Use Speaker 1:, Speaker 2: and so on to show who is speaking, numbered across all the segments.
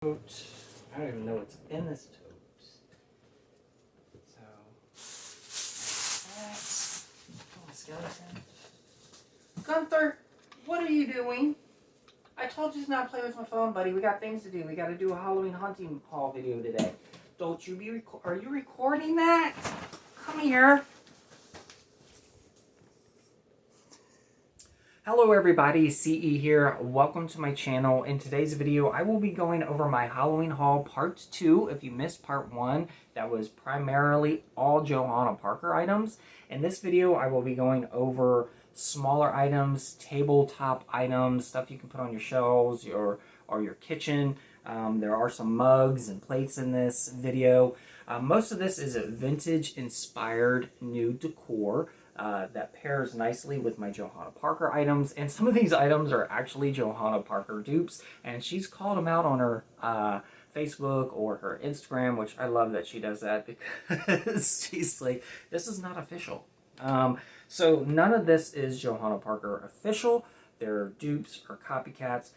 Speaker 1: tote. I don't even know what's in this tote. So, that's a skeleton. Gunther, what are you doing? I told you to not play with my phone, buddy. We got things to do. We got to do a Halloween hunting haul video today. Don't you be are you recording that? Come here. Hello everybody, CE here. Welcome to my channel. In today's video, I will be going over my Halloween haul part 2. If you missed part 1, that was primarily all Johanna Parker items. In this video, I will be going over smaller items, tabletop items, stuff you can put on your shelves or your kitchen. There are some mugs and plates in this video. Most of this is a vintage inspired new decor. That pairs nicely with my Johanna Parker items, and some of these items are actually Johanna Parker dupes, and she's called them out on her Facebook or her Instagram, which I love that she does that because she's like, this is not official. So none of this is Johanna Parker official. They're dupes or copycats.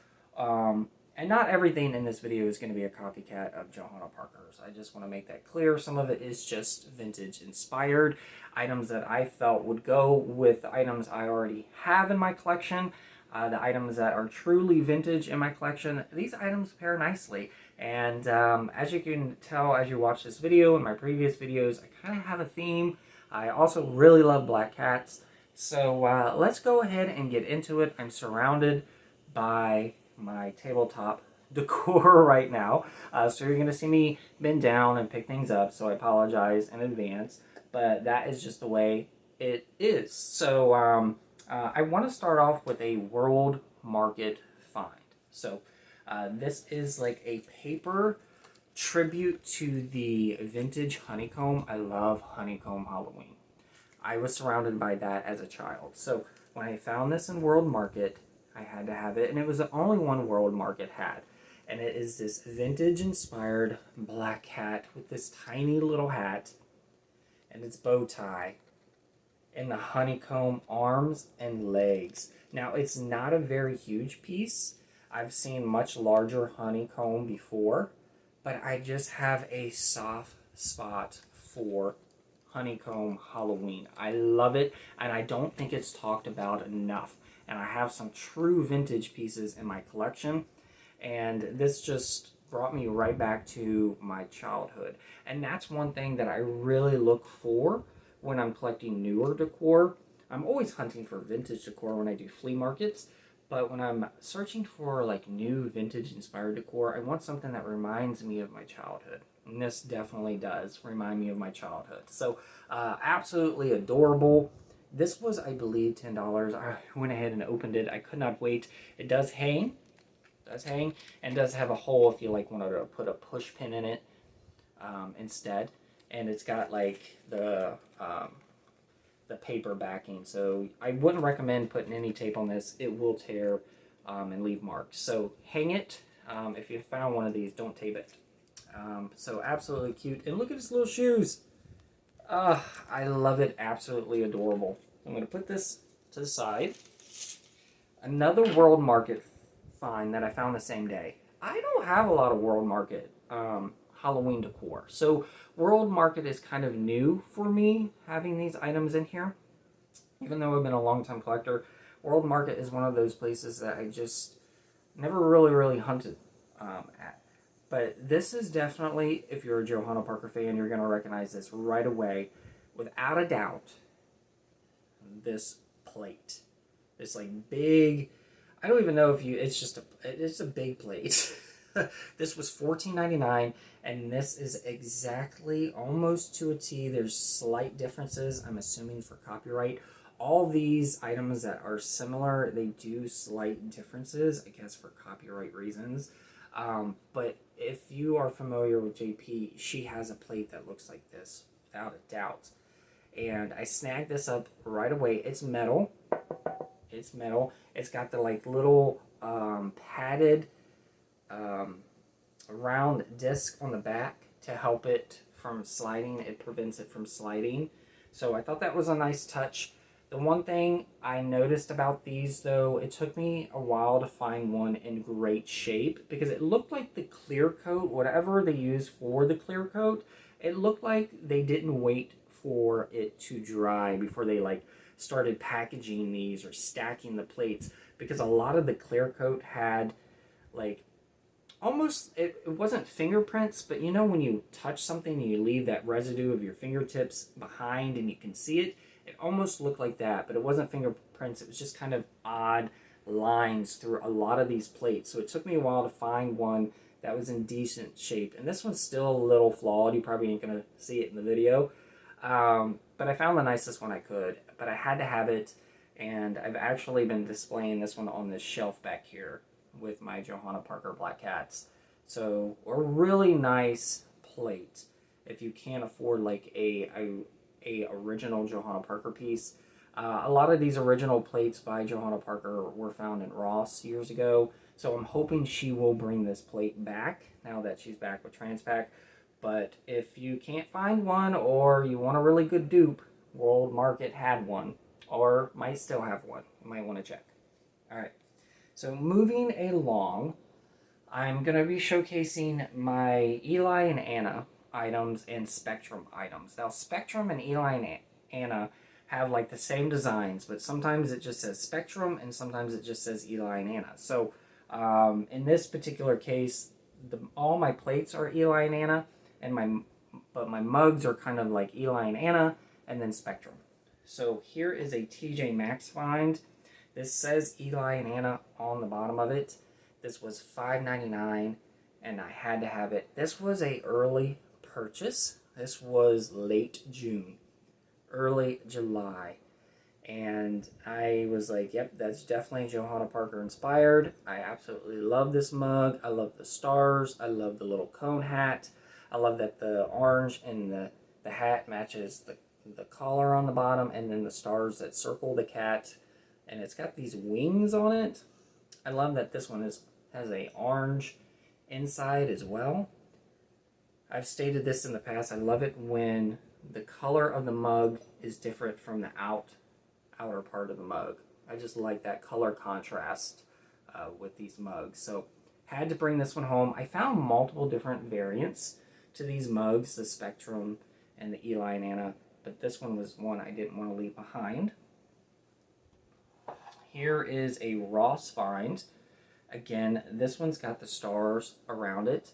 Speaker 1: And not everything in this video is going to be a copycat of Johanna Parker's. I just want to make that clear. Some of it is just vintage inspired. Items that I felt would go with the items I already have in my collection. The items that are truly vintage in my collection. These items pair nicely. And as you can tell as you watch this video and my previous videos, I kind of have a theme. I also really love black cats. So let's go ahead and get into it. I'm surrounded by my tabletop decor right now, so you're gonna see me bend down and pick things up, so I apologize in advance, but that is just the way it is. So I want to start off with a world market find. So this is like a paper tribute to the vintage honeycomb. I love honeycomb Halloween. I was surrounded by that as a child, so when I found this in World Market, I had to have it, and it was the only one World Market had. And it is this vintage-inspired black cat with this tiny little hat and its bow tie and the honeycomb arms and legs. Now, it's not a very huge piece. I've seen much larger honeycomb before, but I just have a soft spot for honeycomb Halloween. I love it, and I don't think it's talked about enough. And I have some true vintage pieces in my collection, and this just brought me right back to my childhood. And that's one thing that I really look for when I'm collecting newer decor. I'm always hunting for vintage decor when I do flea markets, but when I'm searching for like new vintage inspired decor, I want something that reminds me of my childhood. And this definitely does remind me of my childhood. So absolutely adorable. This was, I believe, $10. I went ahead and opened it. I could not wait. It does hang. And does have a hole if you like wanted to put a push pin in it instead. And it's got like the paper backing. So I wouldn't recommend putting any tape on this. It will tear and leave marks. So hang it. If you found one of these, don't tape it. So absolutely cute. And look at his little shoes. I love it. Absolutely adorable. I'm going to put this to the side. Another World Market find that I found the same day. I don't have a lot of World Market Halloween decor. So World Market is kind of new for me having these items in here. Even though I've been a long-time collector, World Market is one of those places that I just never really hunted at. But this is definitely, if you're a Johanna Parker fan, you're going to recognize this right away. Without a doubt, this plate. This like big, I don't even know if you, it's a big plate. This was $14.99, and this is exactly almost to a T. There's slight differences, I'm assuming for copyright. All these items that are similar, they do slight differences, I guess for copyright reasons. But if you are familiar with JP, she has a plate that looks like this, without a doubt. And I snagged this up right away. It's metal. It's metal. It's got the like little padded round disc on the back to help it from sliding. It prevents it from sliding. So I thought that was a nice touch. The one thing I noticed about these, though, it took me a while to find one in great shape because it looked like the clear coat, whatever they used for the clear coat, it looked like they didn't wait for it to dry before they like started packaging these or stacking the plates, because a lot of the clear coat had like almost, it wasn't fingerprints, but you know when you touch something and you leave that residue of your fingertips behind and you can see it, it almost looked like that, but it wasn't fingerprints. It was just kind of odd lines through a lot of these plates. So it took me a while to find one that was in decent shape. And this one's still a little flawed. You probably ain't going to see it in the video. But I found the nicest one I could. But I had to have it. And I've actually been displaying this one on this shelf back here with my Johanna Parker Black Cats. So a really nice plate if you can't afford like a original Johanna Parker piece. A lot of these original plates by Johanna Parker were found in Ross years ago, so I'm hoping she will bring this plate back now that she's back with Transpac. But if you can't find one or you want a really good dupe, World Market had one, or might still have one. You might want to check. Alright, so moving along, I'm going to be showcasing my Eli and Anna items and Spectrum items. Now, Spectrum and Eli and Anna have like the same designs, but sometimes it just says Spectrum and sometimes it just says Eli and Anna. So in this particular case, all my plates are Eli and Anna, and my mugs are kind of like Eli and Anna and then Spectrum. So here is a TJ Maxx find. This says Eli and Anna on the bottom of it. This was $5.99 and I had to have it. This was a early purchase. This was late June, early July, and I was like, yep, that's definitely Johanna Parker inspired. I absolutely love this mug. I love the stars. I love the little cone hat. I love that the orange and the hat matches the collar on the bottom, and then the stars that circle the cat, and it's got these wings on it. I love that this one has a orange inside as well. I've stated this in the past. I love it when the color of the mug is different from the outer part of the mug. I just like that color contrast with these mugs. So had to bring this one home. I found multiple different variants to these mugs, the Spectrum and the Eli and Anna, but this one was one I didn't want to leave behind. Here is a Ross find. Again, this one's got the stars around it.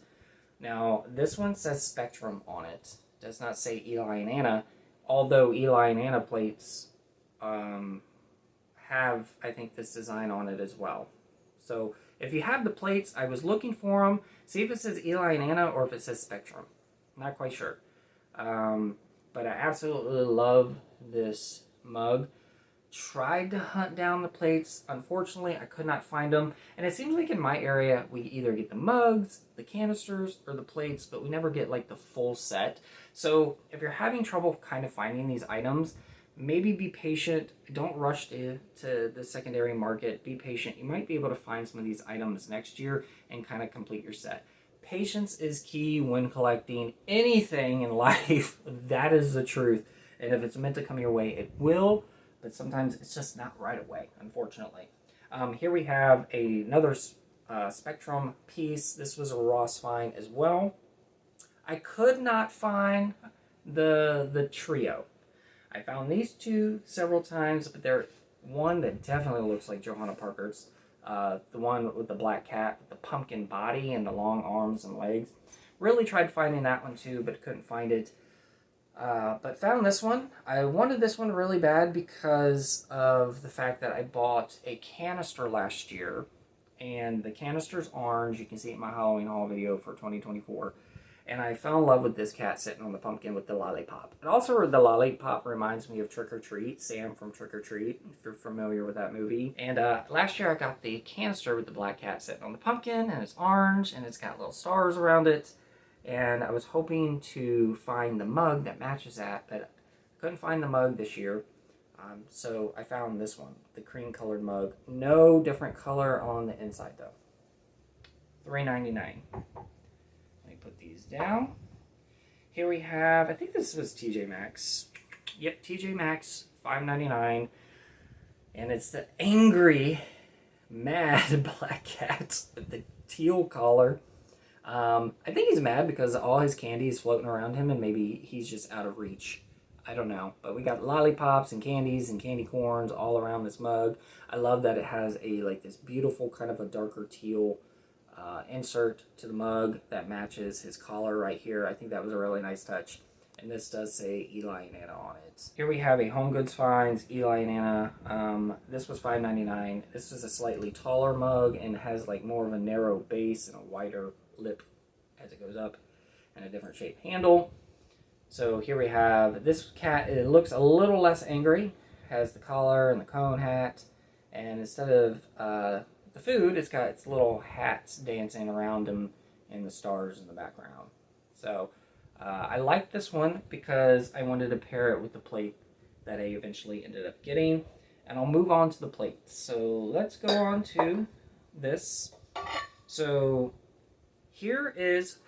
Speaker 1: Now, this one says Spectrum on it. It does not say Eli and Anna, although Eli and Anna plates have, I think, this design on it as well. So, if you have the plates, I was looking for them. See if it says Eli and Anna or if it says Spectrum. Not quite sure. But I absolutely love this mug. Tried to hunt down the plates. Unfortunately, I could not find them. And it seems like in my area, we either get the mugs, the canisters, or the plates, but we never get like the full set. So if you're having trouble kind of finding these items, maybe be patient. Don't rush to the secondary market. Be patient. You might be able to find some of these items next year and kind of complete your set. Patience is key when collecting anything in life. That is the truth. And if it's meant to come your way, it will. But sometimes it's just not right away, unfortunately. Here we have another Spectrum piece. This was a Ross find as well. I could not find the trio. I found these two several times, but they're one that definitely looks like Johanna Parker's. The one with the black cat, with the pumpkin body and the long arms and legs. Really tried finding that one too, but couldn't find it. But found this one. I wanted this one really bad because of the fact that I bought a canister last year, and the canister's orange. You can see it in my Halloween haul video for 2024. And I fell in love with this cat sitting on the pumpkin with the lollipop. And also, the lollipop reminds me of Trick or Treat, Sam from Trick or Treat, if you're familiar with that movie. And last year I got the canister with the black cat sitting on the pumpkin, and it's orange, and it's got little stars around it. And I was hoping to find the mug that matches that, but I couldn't find the mug this year. So I found this one, the cream colored mug. No different color on the inside though. $3.99. Let me put these down. Here we have, I think this was TJ Maxx. Yep, TJ Maxx, $5.99. And it's the angry, mad black cat with the teal collar. I think he's mad because all his candy is floating around him and maybe he's just out of reach. I don't know. But we got lollipops and candies and candy corns all around this mug. I love that it has a like this beautiful kind of a darker teal insert to the mug that matches his collar right here. I think that was a really nice touch. And this does say Eli and Anna on it. Here we have a Home Goods Finds Eli and Anna. This was $5.99. This is a slightly taller mug and has like more of a narrow base and a wider lip as it goes up and a different shaped handle. So here we have this cat. It looks a little less angry. Has the collar and the cone hat, and instead of the food, it's got its little hats dancing around him and the stars in the background. So I like this one because I wanted to pair it with the plate that I eventually ended up getting. And I'll move on to the plates. So let's go on to this. So here is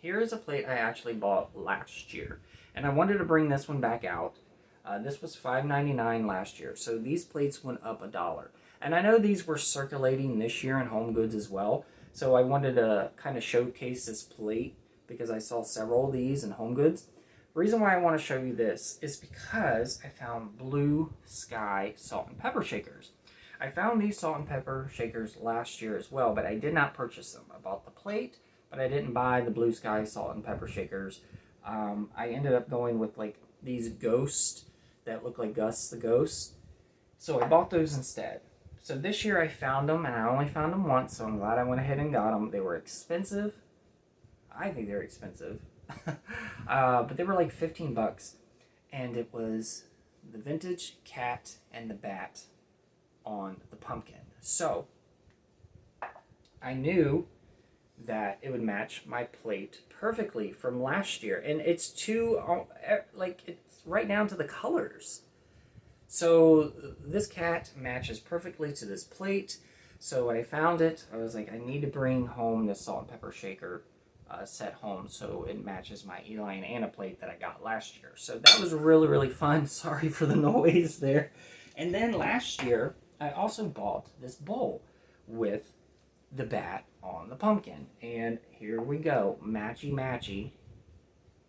Speaker 1: a plate I actually bought last year. And I wanted to bring this one back out. This was $5.99 last year. So these plates went up $1. And I know these were circulating this year in Home Goods as well. So I wanted to kind of showcase this plate because I saw several of these in Home Goods. The reason why I want to show you this is because I found Blue Sky salt and pepper shakers. I found these salt and pepper shakers last year as well, but I did not purchase them. I bought the plate, but I didn't buy the Blue Sky salt and pepper shakers. I ended up going with like these ghosts that look like Gus the Ghost. So I bought those instead. So this year I found them, and I only found them once, so I'm glad I went ahead and got them. They were expensive. I think they're expensive. But they were like 15 bucks. And it was the vintage cat and the bat on the pumpkin. So I knew that it would match my plate perfectly from last year. And it's it's right down to the colors. So this cat matches perfectly to this plate. So when I found it, I was like, I need to bring home this salt and pepper shaker set home so it matches my Eli and Anna plate that I got last year. So that was really, really fun. Sorry for the noise there. And then last year, I also bought this bowl with the bat on the pumpkin. And here we go, matchy matchy.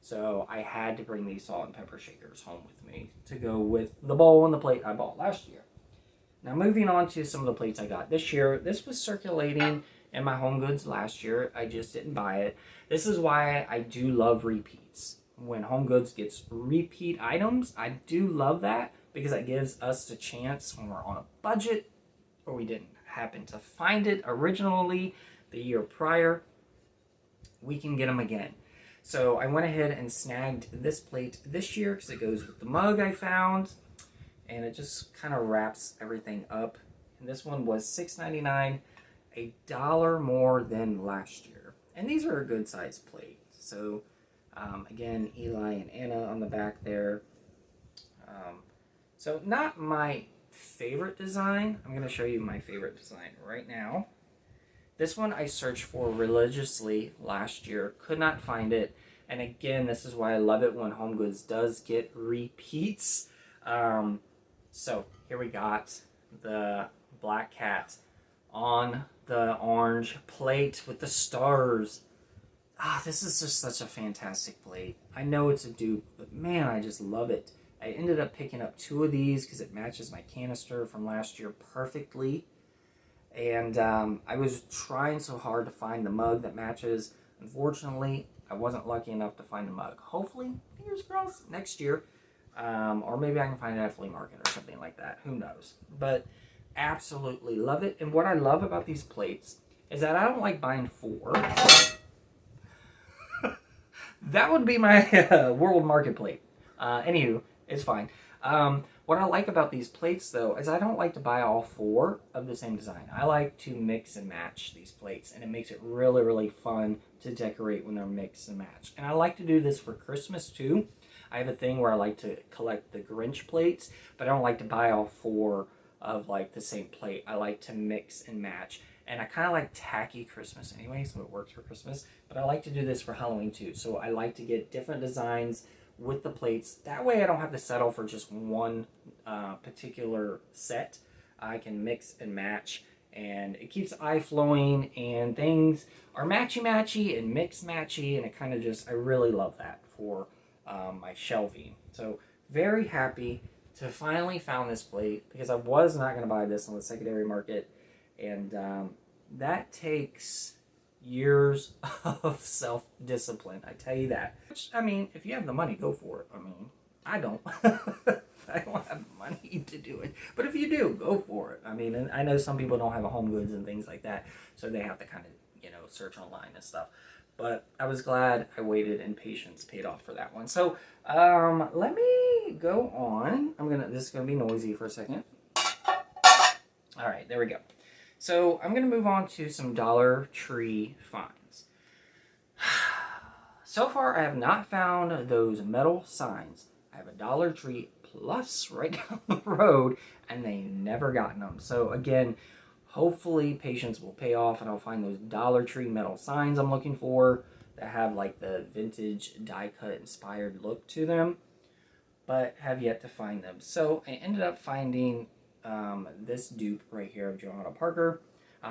Speaker 1: So I had to bring these salt and pepper shakers home with me to go with the bowl and the plate I bought last year. Now moving on to some of the plates I got this year. This was circulating in my Home Goods last year. I just didn't buy it. This is why I do love repeats. When Home Goods gets repeat items, I do love that because that gives us the chance when we're on a budget or we didn't happen to find it originally the year prior, we can get them again. So I went ahead and snagged this plate this year because it goes with the mug I found. And it just kind of wraps everything up. And this one was $6.99, $1 more than last year. And these are a good size plate. So again, Eli and Anna on the back there. So not my favorite design. I'm going to show you my favorite design right now. This one I searched for religiously last year, could not find it. And again, this is why I love it when Home Goods does get repeats. So here we got the black cat on the orange plate with the stars. This is just such a fantastic plate. I know it's a dupe, but man, I just love it. I ended up picking up 2 of these because it matches my canister from last year perfectly. And I was trying so hard to find the mug that matches. Unfortunately, I wasn't lucky enough to find the mug. Hopefully, fingers crossed, next year. Or maybe I can find it at a flea market or something like that. Who knows? But absolutely love it. And what I love about these plates is that I don't like buying 4. That would be my world market plate. Anywho, it's fine. What I like about these plates, though, is I don't like to buy all 4 of the same design. I like to mix and match these plates, and it makes it really, really fun to decorate when they're mixed and matched. And I like to do this for Christmas, too. I have a thing where I like to collect the Grinch plates, but I don't like to buy all 4 of, like, the same plate. I like to mix and match. And I kind of like tacky Christmas anyway, so it works for Christmas. But I like to do this for Halloween, too. So I like to get different designs with the plates. That way I don't have to settle for just one particular set. I can mix and match, and it keeps eye flowing, and things are matchy and mix matchy, and it kind of just, I really love that for my shelving. So very happy to finally found this plate, because I was not going to buy this on the secondary market, and that takes years of self-discipline, I tell you that. Which, I mean, if you have the money, go for it. I mean, I don't. I don't have money to do it. But if you do, go for it. I mean, and I know some people don't have a home goods and things like that, so they have to kind of, you know, search online and stuff. But I was glad I waited, and patience paid off for that one. So let me go on. This is gonna be noisy for a second. All right, there we go. So I'm gonna move on to some Dollar Tree finds. So far, I have not found those metal signs. I have a Dollar Tree Plus right down the road, and they never gotten them. So again, hopefully patience will pay off, and I'll find those Dollar Tree metal signs I'm looking for that have like the vintage die cut inspired look to them, but have yet to find them. So I ended up finding this dupe right here of Johanna Parker.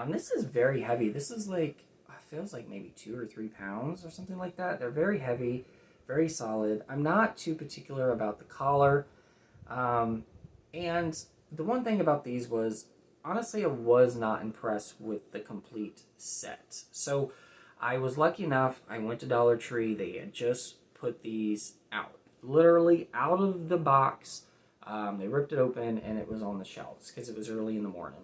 Speaker 1: This is very heavy. This is like, feels like maybe 2 or 3 pounds or something like that. They're very heavy, very solid. I'm not too particular about the collar. And the one thing about these was, honestly, I was not impressed with the complete set. So I was lucky enough, I went to Dollar Tree. They had just put these out, literally out of the box. They ripped it open, and it was on the shelves because it was early in the morning.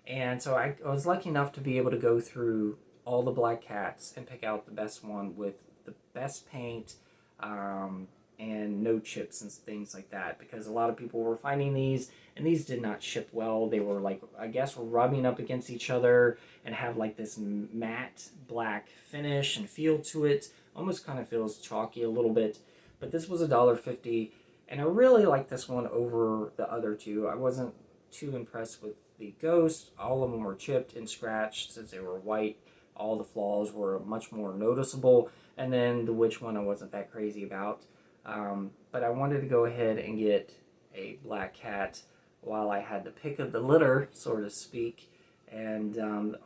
Speaker 1: And so I was lucky enough to be able to go through all the black cats and pick out the best one with the best paint, and no chips and things like that, because a lot of people were finding these, and these did not ship well. They were like, I guess, rubbing up against each other and have like this matte black finish and feel to it. Almost kind of feels chalky a little bit, but this was $1.50, and I really like this one over the other two. I wasn't too impressed with the Ghost. All of them were chipped and scratched since they were white. All the flaws were much more noticeable, and then the witch one I wasn't that crazy about. But I wanted to go ahead and get a black cat while I had the pick of the litter, so to speak. And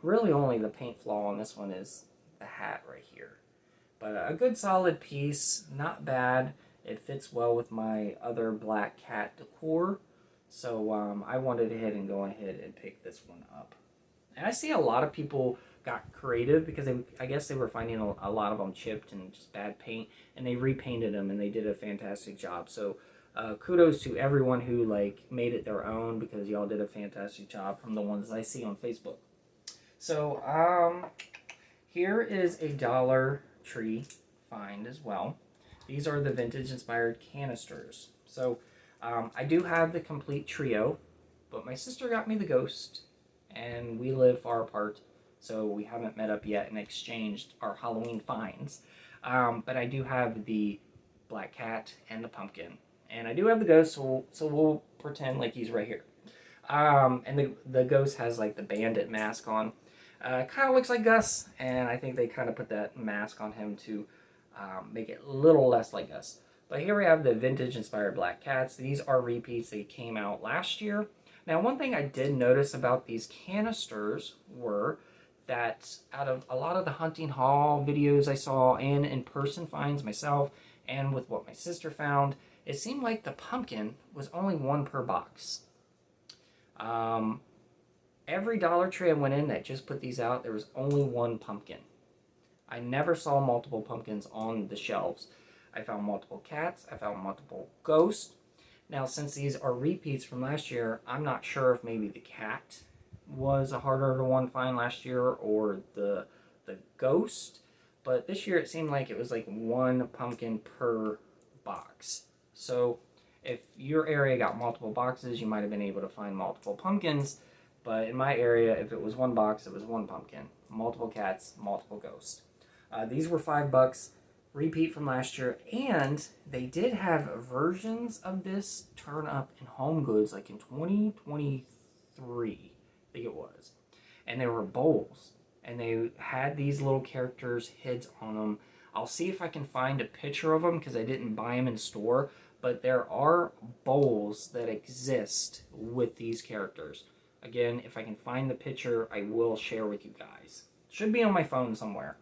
Speaker 1: really only the paint flaw on this one is the hat right here. But a good solid piece, not bad. It fits well with my other black cat decor. So I wanted to go ahead and pick this one up. And I see a lot of people got creative because I guess they were finding a lot of them chipped and just bad paint, and they repainted them, and they did a fantastic job. So kudos to everyone who like made it their own, because y'all did a fantastic job from the ones I see on Facebook. So here is a Dollar Tree find as well. These are the vintage inspired canisters. So I do have the complete trio, but my sister got me the Ghost, and we live far apart, so we haven't met up yet and exchanged our Halloween finds. But I do have the black cat and the pumpkin, and I do have the Ghost, so we'll pretend like he's right here. And the Ghost has like the bandit mask on. Kind of looks like Gus, and I think they kind of put that mask on him to make it a little less like Gus. But here we have the vintage inspired black cats. These are repeats. They came out last year. Now, one thing I did notice about these canisters were that out of a lot of the hunting haul videos I saw, and in-person finds myself, and with what my sister found, it seemed like the pumpkin was only one per box. Every Dollar Tree I went in that just put these out, there was only one pumpkin. I never saw multiple pumpkins on the shelves. I found multiple cats. I found multiple ghosts. Now, since these are repeats from last year, I'm not sure if maybe the cat was a harder to one find last year, or the ghost. But this year it seemed like it was like one pumpkin per box. So if your area got multiple boxes, you might have been able to find multiple pumpkins. But in my area, if it was one box, it was one pumpkin. Multiple cats, multiple ghosts. These were $5. Repeat from last year, and they did have versions of this turn up in Home Goods like in 2023, I think it was, and they were bowls, and they had these little characters' heads on them. I'll see if I can find a picture of them because I didn't buy them in store, but there are bowls that exist with these characters. Again, if I can find the picture, I will share with you guys. Should be on my phone somewhere,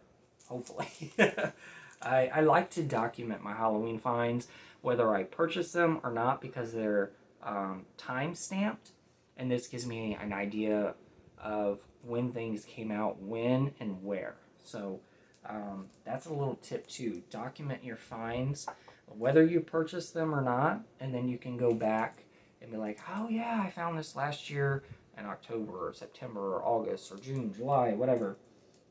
Speaker 1: hopefully. I like to document my Halloween finds, whether I purchase them or not, because they're time stamped, and this gives me an idea of when things came out, when and where. So that's a little tip too. Document your finds, whether you purchase them or not, and then you can go back and be like, oh yeah, I found this last year in October or September or August or June, July, whatever.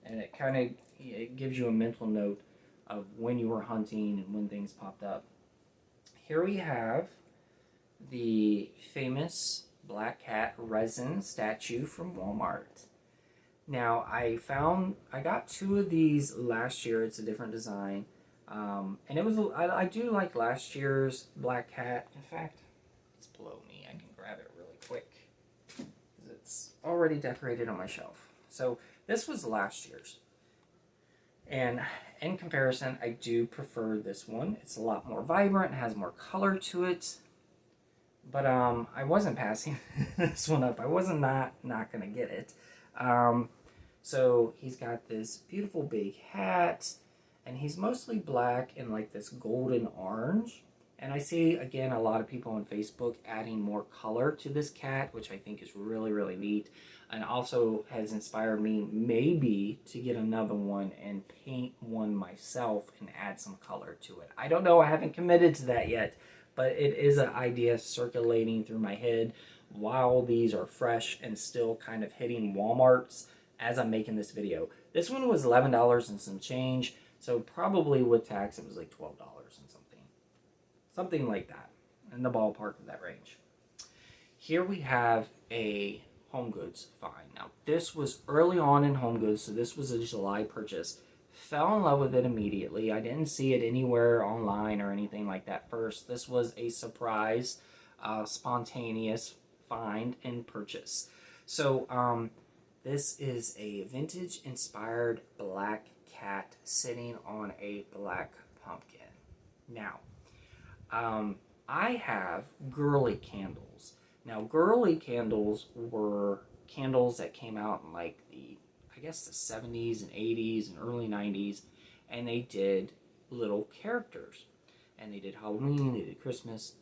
Speaker 1: And it kind of it gives you a mental note of when you were hunting and when things popped up. Here we have the famous black cat resin statue from Walmart. Now I got 2 of these last year. It's a different design, and it was I do like last year's black cat. In fact, it's below me. I can grab it really quick because it's already decorated on my shelf. So this was last year's, and in comparison, I do prefer this one. It's a lot more vibrant, it has more color to it. But I wasn't passing this one up. I wasn't not gonna get it. So he's got this beautiful big hat, and he's mostly black and like this golden orange. And I see, again, a lot of people on Facebook adding more color to this cat, which I think is really, really neat. And also has inspired me maybe to get another one and paint one myself and add some color to it. I don't know, I haven't committed to that yet, but it is an idea circulating through my head while these are fresh and still kind of hitting Walmart's as I'm making this video. This one was $11 and some change, so probably with tax it was like $12 and something. Something like that, in the ballpark of that range. Here we have a Home Goods find. Now this was early on in Home Goods, so this was a July purchase. Fell in love with it immediately. I didn't see it anywhere online or anything like that first. This was a surprise, spontaneous find and purchase. So this is a vintage inspired black cat sitting on a black pumpkin. Now, I have girly candles. Now, girly candles were candles that came out in like I guess the 70s and 80s and early 90s, and they did little characters. And they did Halloween, they did Christmas,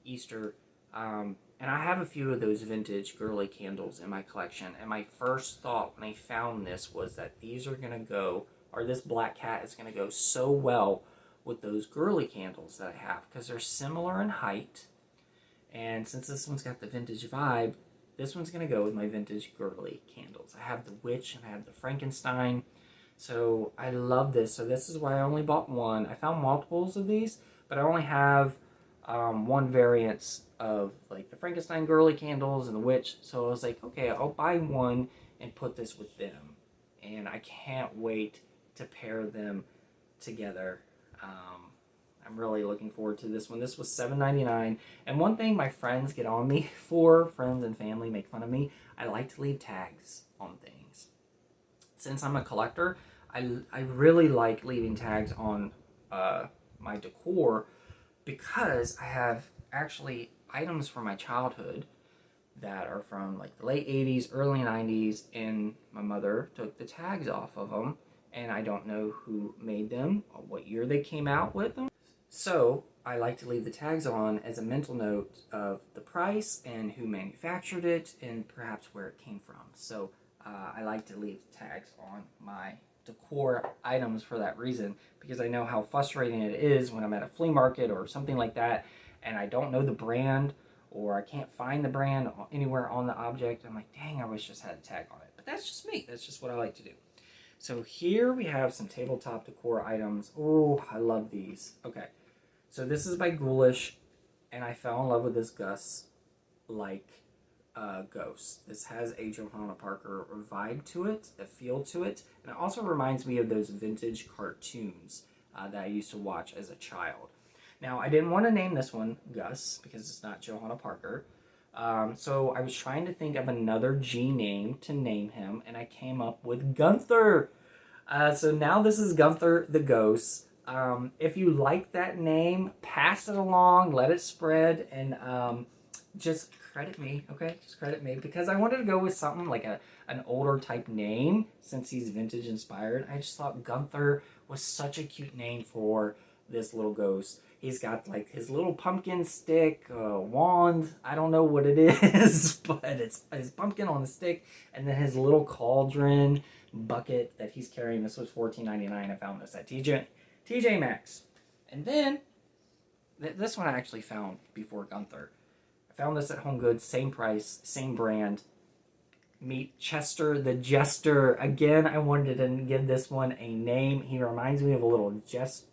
Speaker 1: Easter, and I have a few of those vintage girly candles in my collection. And my first thought when I found this was that these are going to go, or this black cat is going to go so well with those girly candles that I have, because they're similar in height. And since this one's got the vintage vibe, this one's going to go with my vintage girly candles. I have the witch and I have the Frankenstein. So I love this. So this is why I only bought one. I found multiples of these, but I only have one variant of like the Frankenstein girly candles and the witch. So I was like, okay, I'll buy one and put this with them. And I can't wait to pair them together. I'm really looking forward to this one. This was $7.99. And one thing my friends get on me for, friends and family make fun of me, I like to leave tags on things. Since I'm a collector, I really like leaving tags on my decor, because I have actually items from my childhood that are from like the late 80s, early 90s, and my mother took the tags off of them, and I don't know who made them or what year they came out with them. So I like to leave the tags on as a mental note of the price and who manufactured it and perhaps where it came from. So I like to leave tags on my decor items for that reason, because I know how frustrating it is when I'm at a flea market or something like that and I don't know the brand, or I can't find the brand anywhere on the object. I'm like, dang, I wish I just had a tag on it. But that's just me. That's just what I like to do. So here we have some tabletop decor items. Oh, I love these. Okay, so this is by Ghoulish, and I fell in love with this Gus like Ghost. This has a Johanna Parker vibe to it, a feel to it, and it also reminds me of those vintage cartoons that I used to watch as a child. Now, I didn't want to name this one Gus because it's not Johanna Parker. So I was trying to think of another G name to name him, and I came up with Gunther. So now this is Gunther the Ghost. If you like that name, pass it along, let it spread, and just credit me, okay? Just credit me, because I wanted to go with something like an older type name since he's vintage inspired. I just thought Gunther was such a cute name for this little ghost. He's got like his little pumpkin stick, wand. I don't know what it is, but it's his pumpkin on the stick, and then his little cauldron bucket that he's carrying. This was $14.99. I found this at TJ Maxx. And then this one I actually found before Gunther. I found this at Home Goods, same price, same brand. Meet Chester the Jester. Again, I wanted to give this one a name. He reminds me of a little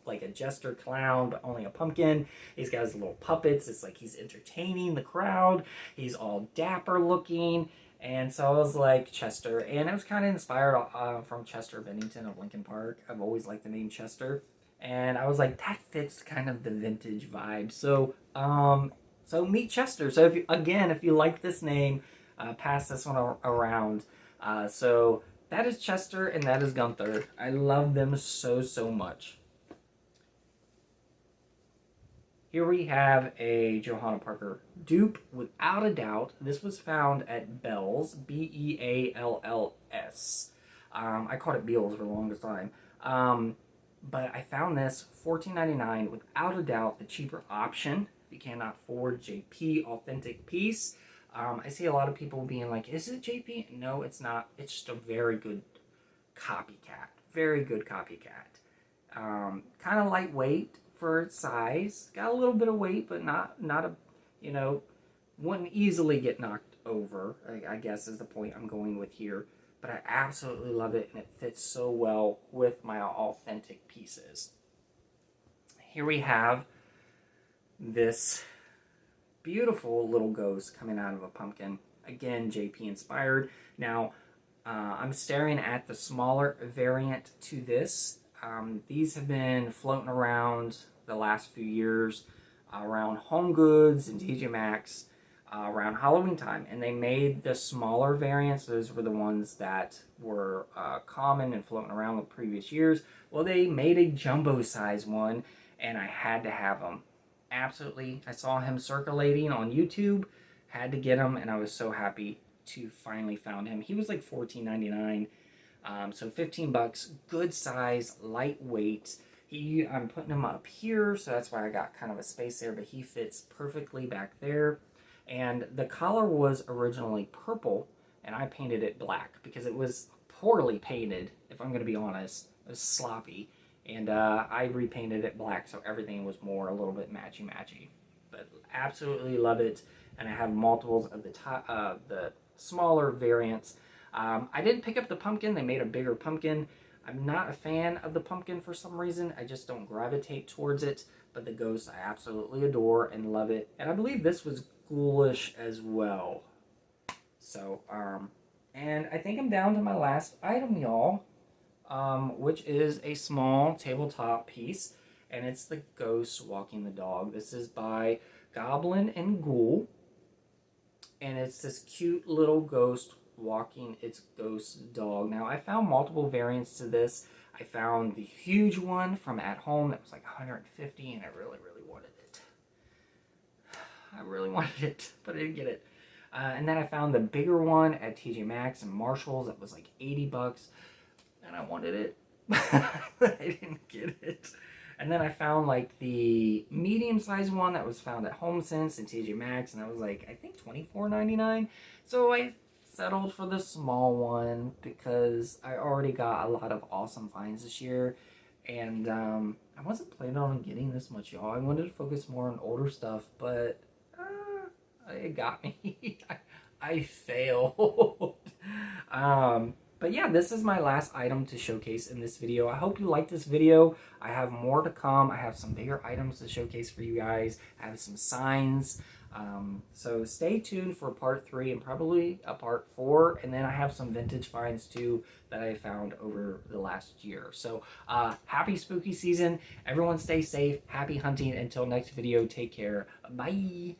Speaker 1: like a jester clown, but only a pumpkin. He's got his little puppets. It's like he's entertaining the crowd. He's all dapper looking. And so I was like, Chester. And it was kind of inspired from Chester Bennington of Lincoln Park. I've always liked the name Chester. And I was like, that fits kind of the vintage vibe. So, so meet Chester. So if you like this name, pass this one around. So that is Chester and that is Gunther. I love them so, so much. Here we have a Johanna Parker dupe, without a doubt. This was found at Bealls, Bealls. I called it Bealls for the longest time. But I found this $14.99, without a doubt the cheaper option if you cannot afford JP authentic piece. I see a lot of people being like, is it JP? No, it's not. It's just a very good copycat. Very good copycat. Kind of lightweight for its size. Got a little bit of weight, but not a, wouldn't easily get knocked over, I guess is the point I'm going with here. But I absolutely love it, and it fits so well with my authentic pieces. Here we have this beautiful little ghost coming out of a pumpkin. Again, JP inspired. Now, I'm staring at the smaller variant to this. These have been floating around the last few years around Home Goods and TJ Maxx around Halloween time, and they made the smaller variants. Those were the ones that were common and floating around the previous years. Well, they made a jumbo size one, and I had to have them. Absolutely. I saw him circulating on YouTube, had to get him, and I was so happy to finally found him. He was like $14.99, so $15, good size, lightweight. I'm putting him up here, so that's why I got kind of a space there, but he fits perfectly back there. And the collar was originally purple, and I painted it black because it was poorly painted, if I'm going to be honest. It was sloppy. And I repainted it black, so everything was more a little bit matchy-matchy. But absolutely love it, and I have multiples of the smaller variants. I didn't pick up the pumpkin. They made a bigger pumpkin. I'm not a fan of the pumpkin for some reason. I just don't gravitate towards it. But the ghost I absolutely adore and love it. And I believe this was ghoulish as well. So, and I think I'm down to my last item, y'all. Which is a small tabletop piece, and it's the ghost walking the dog. This is by Goblin and Ghoul, and it's this cute little ghost walking its ghost dog. Now, I found multiple variants to this. I found the huge one from At Home that was like $150, and I really, really wanted it. I really wanted it, but I didn't get it. And then I found the bigger one at TJ Maxx and Marshalls that was like $80. And I wanted it, but I didn't get it. And then I found like the medium-sized one that was found at HomeSense and TJ Maxx, and that was like, I think $24.99. So I settled for the small one because I already got a lot of awesome finds this year. And I wasn't planning on getting this much, y'all. I wanted to focus more on older stuff, but it got me. I failed. But yeah, this is my last item to showcase in this video. I hope you liked this video. I have more to come. I have some bigger items to showcase for you guys. I have some signs. So stay tuned for part 3 and probably a part 4. And then I have some vintage finds too that I found over the last year. So happy spooky season. Everyone stay safe. Happy hunting. Until next video, take care. Bye.